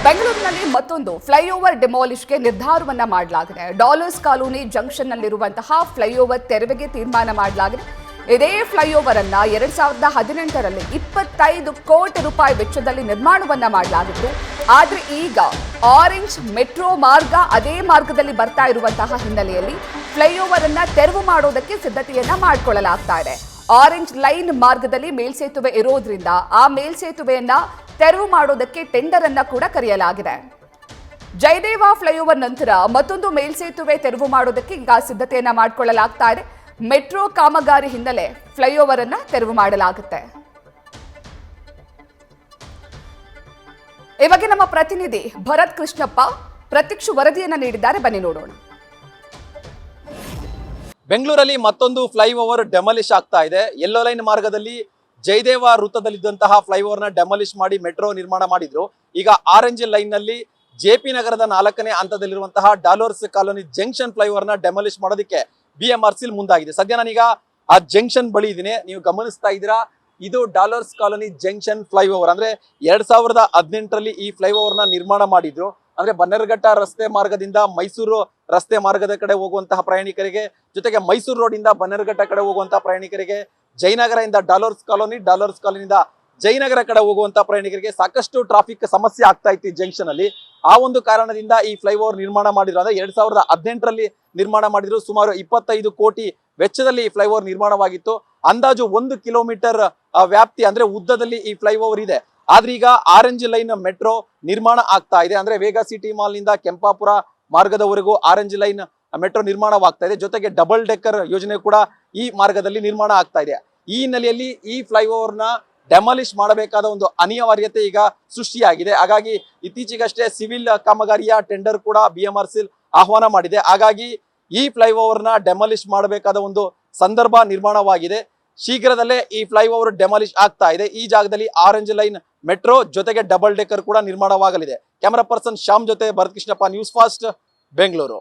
ಬೆಂಗಳೂರಿನಲ್ಲಿ ಮತ್ತೊಂದು ಫ್ಲೈಓವರ್ ಡಿಮಾಲಿಷ್ಗೆ ನಿರ್ಧಾರವನ್ನ ಮಾಡಲಾಗಿದೆ. ಡಾಲರ್ಸ್ ಕಾಲೋನಿ ಜಂಕ್ಷನ್ನಲ್ಲಿರುವಂತಹ ಫ್ಲೈಓವರ್ ತೆರವಿಗೆ ತೀರ್ಮಾನ ಮಾಡಲಾಗಿದೆ. ಇದೇ ಫ್ಲೈಓವರ್ ಅನ್ನ 2018ರಲ್ಲಿ 25 ಕೋಟಿ ರೂಪಾಯಿ ವೆಚ್ಚದಲ್ಲಿ ನಿರ್ಮಾಣವನ್ನ ಮಾಡಲಾಗಿತ್ತು. ಆದ್ರೆ ಈಗ ಆರೆಂಜ್ ಮೆಟ್ರೋ ಮಾರ್ಗ ಅದೇ ಮಾರ್ಗದಲ್ಲಿ ಬರ್ತಾ ಇರುವಂತಹ ಹಿನ್ನೆಲೆಯಲ್ಲಿ ಫ್ಲೈಓವರ್ ಅನ್ನ ತೆರವು ಮಾಡೋದಕ್ಕೆ ಸಿದ್ಧತೆಯನ್ನ ಮಾಡಿಕೊಳ್ಳಲಾಗ್ತಾ ಇದೆ. ಆರೆಂಜ್ ಲೈನ್ ಮಾರ್ಗದಲ್ಲಿ ಮೇಲ್ಸೇತುವೆ ಇರೋದ್ರಿಂದ ಆ ಮೇಲ್ಸೇತುವೆಯನ್ನ ತೆರವು ಮಾಡೋದಕ್ಕೆ ಟೆಂಡರ್ ಅನ್ನ ಕೂಡ ಕರೆಯಲಾಗಿದೆ. ಜಯದೇವ ಫ್ಲೈಓವರ್ ನಂತರ ಮತ್ತೊಂದು ಮೇಲ್ಸೇತುವೆ ತೆರವು ಮಾಡೋದಕ್ಕೆ ಈಗ ಸಿದ್ಧತೆಯನ್ನ ಮಾಡಿಕೊಳ್ಳಲಾಗ್ತಾ ಇದೆ. ಮೆಟ್ರೋ ಕಾಮಗಾರಿ ಹಿನ್ನೆಲೆ ಫ್ಲೈಓವರ್ ಅನ್ನ ತೆರವು ಮಾಡಲಾಗುತ್ತೆ. ಇವಾಗ ನಮ್ಮ ಪ್ರತಿನಿಧಿ ಭರತ್ ಕೃಷ್ಣಪ್ಪ ಪ್ರತ್ಯಕ್ಷ ವರದಿಯನ್ನ ನೀಡಿದ್ದಾರೆ, ಬನ್ನಿ ನೋಡೋಣ. ಬೆಂಗಳೂರಲ್ಲಿ ಮತ್ತೊಂದು ಫ್ಲೈಓವರ್ ಡೆಮಾಲಿಶ್ ಆಗ್ತಾ ಇದೆ. ಯೆಲ್ಲೋ ಲೈನ್ ಮಾರ್ಗದಲ್ಲಿ ಜಯದೇವ ವೃತ್ತದಲ್ಲಿದ್ದಂತಹ ಫ್ಲೈಓವರ್ ನ ಡೆಮಾಲಿಶ್ ಮಾಡಿ ಮೆಟ್ರೋ ನಿರ್ಮಾಣ ಮಾಡಿದ್ರು. ಈಗ ಆರೆಂಜ್ ಲೈನ್ ನಲ್ಲಿ ಜೆಪಿ ನಗರದ 4ನೇ ಹಂತದಲ್ಲಿರುವಂತಹ ಡಾಲರ್ಸ್ ಕಾಲೋನಿ ಜಂಕ್ಷನ್ ಫ್ಲೈಓವರ್ ನ ಡೆಮಾಲಿಶ್ ಮಾಡೋದಕ್ಕೆ BMRCL ಮುಂದಾಗಿದೆ. ಸದ್ಯ ನಾನೀಗ ಆ ಜಂಕ್ಷನ್ ಬಳಿ ಇದ್ದೀನಿ. ನೀವು ಗಮನಿಸ್ತಾ ಇದ್ದೀರಾ, ಇದು ಡಾಲರ್ಸ್ ಕಾಲೋನಿ ಜಂಕ್ಷನ್ ಫ್ಲೈಓವರ್. ಅಂದ್ರೆ 2018ರಲ್ಲಿ ಈ ಫ್ಲೈಓವರ್ ನ ನಿರ್ಮಾಣ ಮಾಡಿದ್ರು. ಅಂದ್ರೆ ಬನ್ನೇರುಘಟ್ಟ ರಸ್ತೆ ಮಾರ್ಗದಿಂದ ಮೈಸೂರು ರಸ್ತೆ ಮಾರ್ಗದ ಕಡೆ ಹೋಗುವಂತಹ ಪ್ರಯಾಣಿಕರಿಗೆ, ಜೊತೆಗೆ ಮೈಸೂರು ರೋಡ್ ಇಂದ ಬನ್ನೇರುಘಟ್ಟ ಕಡೆ ಹೋಗುವಂತಹ ಪ್ರಯಾಣಿಕರಿಗೆ, ಜಯನಗರ ಇಂದ ಡಾಲರ್ಸ್ ಕಾಲೋನಿಯಿಂದ ಜಯನಗರ ಕಡೆ ಹೋಗುವಂತಹ ಪ್ರಯಾಣಿಕರಿಗೆ ಸಾಕಷ್ಟು ಟ್ರಾಫಿಕ್ ಸಮಸ್ಯೆ ಆಗ್ತಾ ಇತ್ತು ಈ ಜಂಕ್ಷನ್ ಅಲ್ಲಿ. ಆ ಒಂದು ಕಾರಣದಿಂದ ಈ ಫ್ಲೈಓವರ್ ನಿರ್ಮಾಣ ಮಾಡಿದ್ರು. ಅಂದ್ರೆ 2018ರಲ್ಲಿ ನಿರ್ಮಾಣ ಮಾಡಿದ್ರು. ಸುಮಾರು 25 ಕೋಟಿ ವೆಚ್ಚದಲ್ಲಿ ಈ ಫ್ಲೈಓವರ್ ನಿರ್ಮಾಣವಾಗಿತ್ತು. ಅಂದಾಜು 1 ಕಿಲೋಮೀಟರ್ ವ್ಯಾಪ್ತಿ ಅಂದ್ರೆ ಉದ್ದದಲ್ಲಿ ಈ ಫ್ಲೈಓವರ್ ಇದೆ. ಆದ್ರೆ ಈಗ ಆರೆಂಜ್ ಲೈನ್ ಮೆಟ್ರೋ ನಿರ್ಮಾಣ ಆಗ್ತಾ ಇದೆ. ಅಂದ್ರೆ ವೇಗಾ ಸಿಟಿ ಮಾಲ್ ನಿಂದ ಕೆಂಪಾಪುರ ಮಾರ್ಗದವರೆಗೂ ಆರೆಂಜ್ ಲೈನ್ ಮೆಟ್ರೋ ನಿರ್ಮಾಣವಾಗ್ತಾ ಇದೆ. ಜೊತೆಗೆ ಡಬಲ್ ಡೆಕ್ಕರ್ ಯೋಜನೆ ಕೂಡ ಈ ಮಾರ್ಗದಲ್ಲಿ ನಿರ್ಮಾಣ ಆಗ್ತಾ ಇದೆ. ಈ ಹಿನ್ನೆಲೆಯಲ್ಲಿ ಈ ಫ್ಲೈಓವರ್ ನ ಡೆಮಾಲಿಶ್ ಮಾಡಬೇಕಾದ ಒಂದು ಅನಿವಾರ್ಯತೆ ಈಗ ಸೃಷ್ಟಿಯಾಗಿದೆ. ಹಾಗಾಗಿ ಇತ್ತೀಚೆಗಷ್ಟೇ ಸಿವಿಲ್ ಕಾಮಗಾರಿಯ ಟೆಂಡರ್ ಕೂಡ BMRCL ಆಹ್ವಾನ ಮಾಡಿದೆ. ಹಾಗಾಗಿ ಈ ಫ್ಲೈಓವರ್ ನ ಡೆಮಾಲಿಶ್ ಮಾಡಬೇಕಾದ ಒಂದು ಸಂದರ್ಭ ನಿರ್ಮಾಣವಾಗಿದೆ. ಶೀಘ್ರದಲ್ಲೇ ಈ ಫ್ಲೈಓವರ್ ಡೆಮಾಲಿಶ್ ಆಗ್ತಾ ಇದೆ. ಈ ಜಾಗದಲ್ಲಿ ಆರೆಂಜ್ ಲೈನ್ ಮೆಟ್ರೋ ಜೊತೆಗೆ ಡಬಲ್ ಡೆಕ್ಕರ್ ಕೂಡ ನಿರ್ಮಾಣವಾಗಲಿದೆ. ಕ್ಯಾಮರಾ ಪರ್ಸನ್ ಶ್ಯಾಮ್ ಜೊತೆ ಭರತ್ ಕೃಷ್ಣಪ್ಪ, ನ್ಯೂಸ್ ಫಾಸ್ಟ್, ಬೆಂಗಳೂರು.